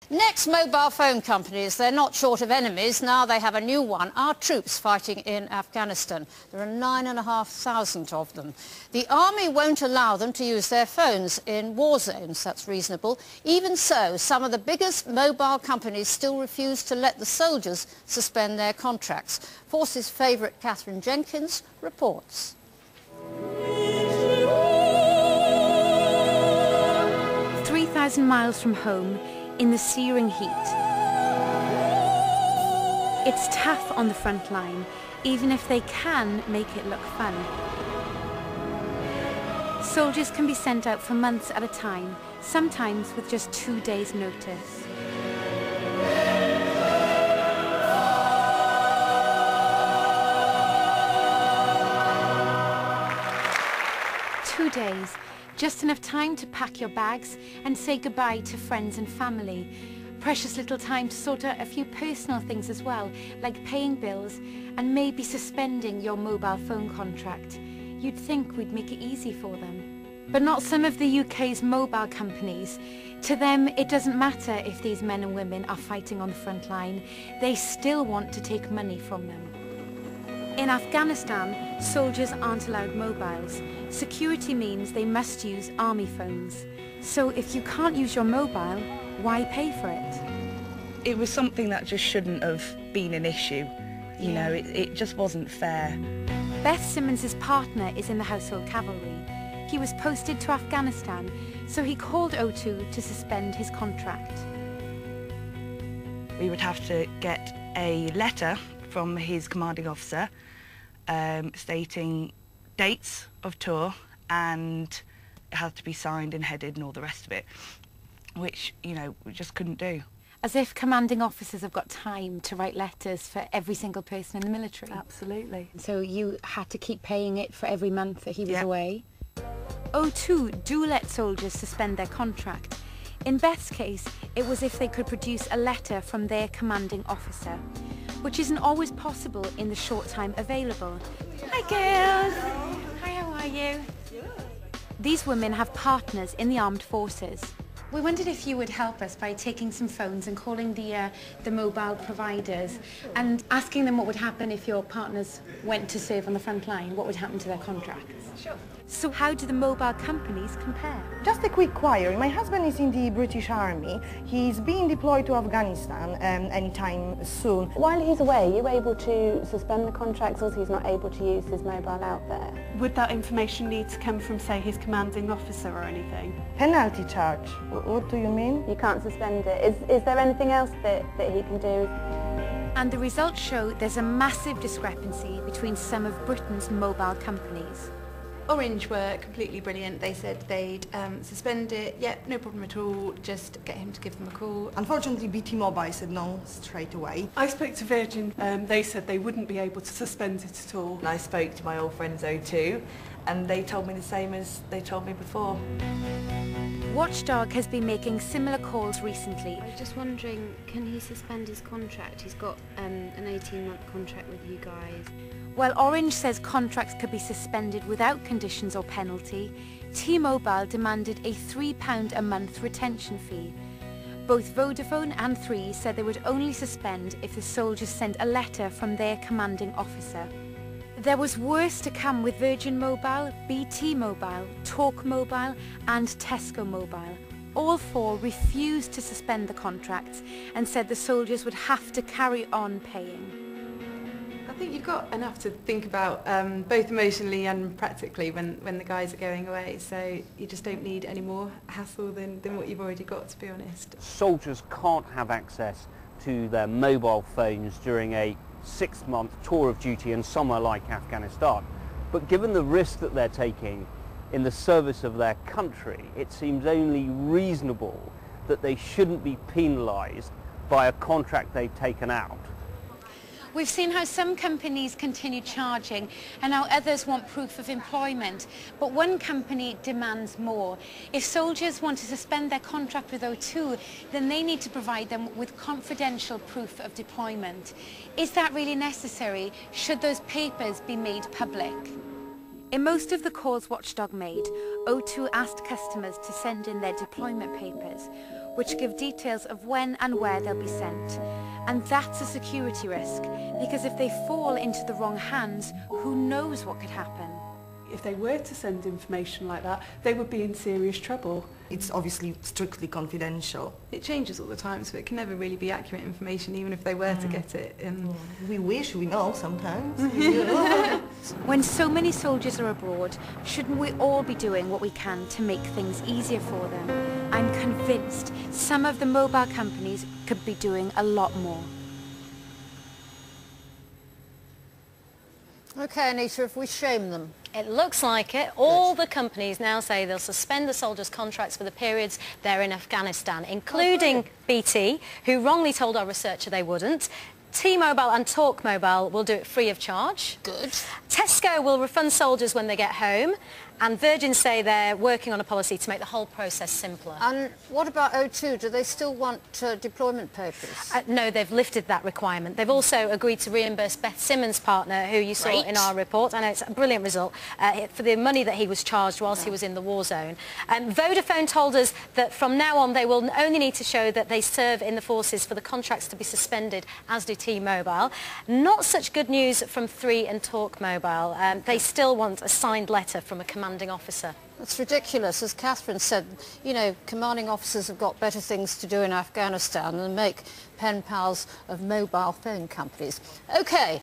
Next, mobile phone companies. They're not short of enemies. Now they have a new one, our troops fighting in Afghanistan. There are 9,500 of them. The army won't allow them to use their phones in war zones. That's reasonable. Even so, some of the biggest mobile companies still refuse to let the soldiers suspend their contracts. Force's favourite Katherine Jenkins reports. 3,000 miles from home, in the searing heat. It's tough on the front line, even if they can make it look fun. Soldiers can be sent out for months at a time, sometimes with just 2 days' notice. Two days. Just enough time to pack your bags and say goodbye to friends and family. Precious little time to sort out a few personal things as well, like paying bills and maybe suspending your mobile phone contract. You'd think we'd make it easy for them. But not some of the UK's mobile companies. To them, it doesn't matter if these men and women are fighting on the front line. They still want to take money from them. In Afghanistan, soldiers aren't allowed mobiles. Security means they must use army phones. So if you can't use your mobile, why pay for it? It was something that just shouldn't have been an issue. You know, it just wasn't fair. Beth Simmons' partner is in the Household Cavalry. He was posted to Afghanistan, so he called O2 to suspend his contract. We would have to get a letter from his commanding officer stating dates of tour, and it had to be signed and headed and all the rest of it, which, you know, we just couldn't do. As if commanding officers have got time to write letters for every single person in the military. Absolutely. So you had to keep paying it for every month that he was away? O2 do let soldiers suspend their contract. In Beth's case, it was if they could produce a letter from their commanding officer, which isn't always possible in the short time available. Hi girls! Hi, how are you? These women have partners in the armed forces. We wondered if you would help us by taking some phones and calling the mobile providers and asking them what would happen if your partners went to serve on the front line, what would happen to their contracts. Sure. So how do the mobile companies compare? Just a quick query. My husband is in the British Army. He's being deployed to Afghanistan anytime soon. While he's away, are you able to suspend the contracts or he's not able to use his mobile out there? Would that information need to come from, say, his commanding officer or anything? Penalty charge. What do you mean? You can't suspend it. Is there anything else that he can do? And the results show there's a massive discrepancy between some of Britain's mobile companies. Orange were completely brilliant. They said they'd suspend it. Yep, no problem at all. Just get him to give them a call. Unfortunately, BT Mobile said no straight away. I spoke to Virgin. They said they wouldn't be able to suspend it at all. And I spoke to my old friends O2, and they told me the same as they told me before. Watchdog has been making similar calls recently. I was just wondering, can he suspend his contract? He's got an 18-month contract with you guys. While Orange says contracts could be suspended without conditions or penalty, T-Mobile demanded a £3 a month retention fee. Both Vodafone and Three said they would only suspend if the soldiers sent a letter from their commanding officer. There was worse to come with Virgin Mobile, BT Mobile, Talk Mobile and Tesco Mobile. All four refused to suspend the contracts and said the soldiers would have to carry on paying. I think you've got enough to think about both emotionally and practically when the guys are going away, so you just don't need any more hassle than what you've already got, to be honest. Soldiers can't have access to their mobile phones during a 6-month tour of duty in somewhere like Afghanistan. But given the risk that they're taking in the service of their country, it seems only reasonable that they shouldn't be penalised by a contract they've taken out. We've seen how some companies continue charging and how others want proof of employment, but one company demands more. If soldiers want to suspend their contract with O2, then they need to provide them with confidential proof of deployment. Is that really necessary? Should those papers be made public? In most of the calls Watchdog made, O2 asked customers to send in their deployment papers, which give details of when and where they'll be sent. And that's a security risk, because if they fall into the wrong hands, who knows what could happen? If they were to send information like that, they would be in serious trouble. It's obviously strictly confidential. It changes all the time, so it can never really be accurate information, even if they were to get it. We wish we know sometimes. When so many soldiers are abroad, shouldn't we all be doing what we can to make things easier for them? I'm convinced some of the mobile companies could be doing a lot more. OK, Anita, if we shame them. It looks like it. All the companies now say they'll suspend the soldiers' contracts for the periods they're in Afghanistan, including BT, who wrongly told our researcher they wouldn't. T-Mobile and Talk Mobile will do it free of charge. Good. Tesco will refund soldiers when they get home. And Virgin say they're working on a policy to make the whole process simpler. And what about O2? Do they still want deployment papers? No, they've lifted that requirement. They've also agreed to reimburse Beth Simmons' partner, who you saw in our report. I know it's a brilliant result, for the money that he was charged whilst he was in the war zone. Vodafone told us that from now on they will only need to show that they serve in the forces for the contracts to be suspended, as do T-Mobile. Not such good news from Three and Talk Mobile. They still want a signed letter from a commanding officer. That's ridiculous. As Catherine said, you know, commanding officers have got better things to do in Afghanistan than make pen pals of mobile phone companies. OK,